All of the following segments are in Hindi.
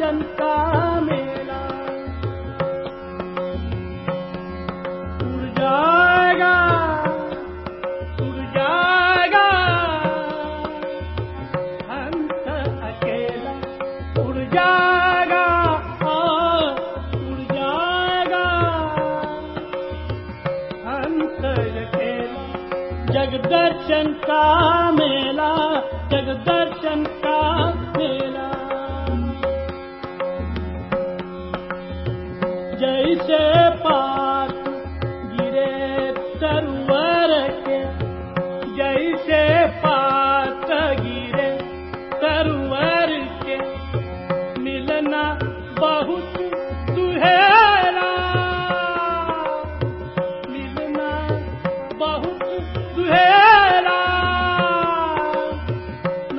जगदर्शन का मेला उड़ जाएगा हंस अकेला उड़ जाएगा उड़ जाएगा हंस अकेला जगदर्शन का मेला जगदर्शन का मेला जैसे पात गिरे सरोवर के जैसे पात गिरे सरोवर के मिलना बहुत सुहेला मिलना बहुत सुहेला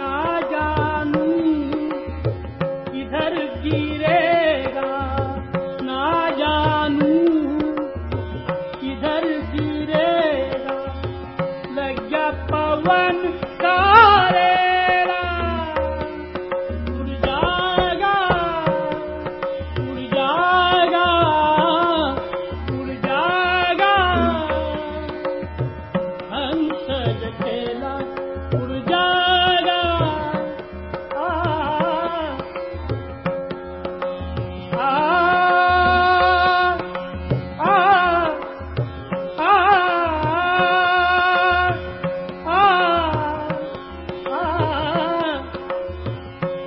ना जानू किधर गिरेगा ना जानू किधर गिरेगा लग गया पवन का रेला उड़ जाएगा उड़ जाएगा उड़ जाएगा हंस अकेला उड़ जाएगा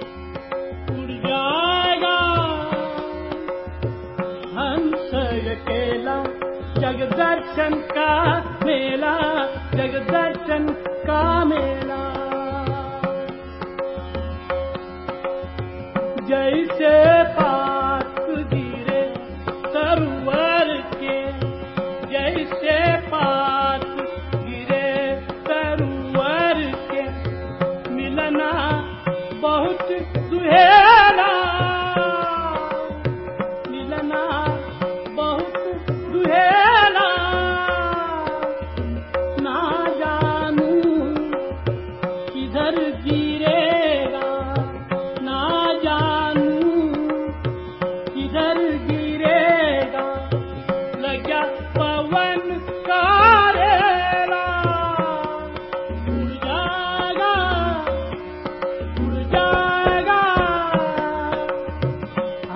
उड़ जाएगा हंस अकेला जगदर्शन का मेला जगदर्शन का मेला जैसे पात गिरे सरोवर के जैसे पात गिरे सरोवर के मिलना बहुत सुहेला मिलना बहुत सुहेला ना जानू किधर गिरेगा ना जानू किधर गिरेगा लगा पवन का रेला उड़ जाएगा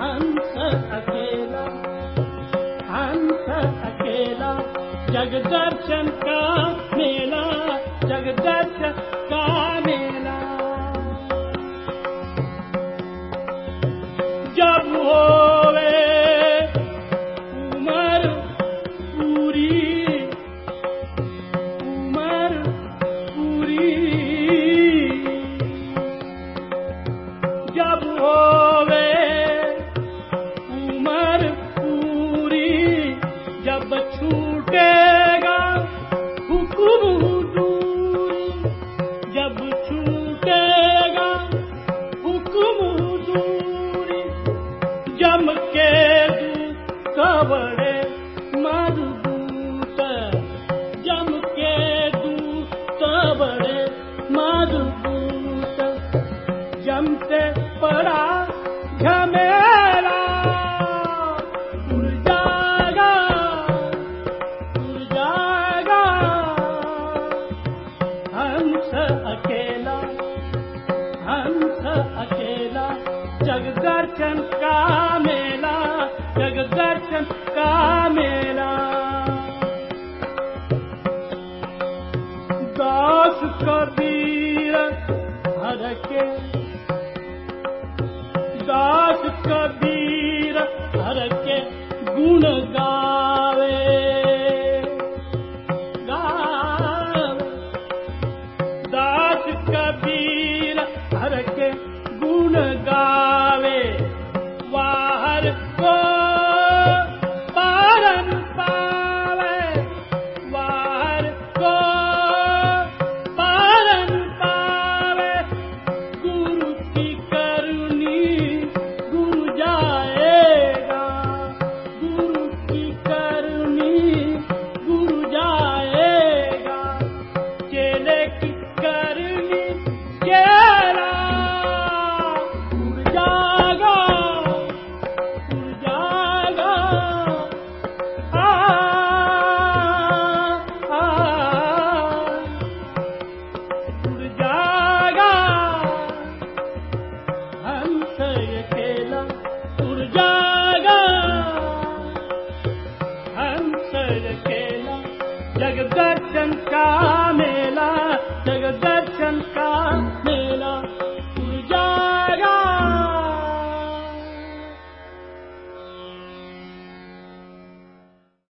हंस अकेला जगदर्शन का मेला जगदर्शन का मेला जब होवे उमर पूरी जब होवे उमर पूरी जब छूटेगा हुक्म दूरी जब छूटेगा हुक्म दूरी जम के दूत बड़े मजबूत जम के दूत बड़े मजबूत जमते पड़ा झमेला उड़ जाएगा हंस अकेला जगदर्शन का मेला जगदर्शन का मेला दास कबीर हर के दास कबीर हर के गुण गा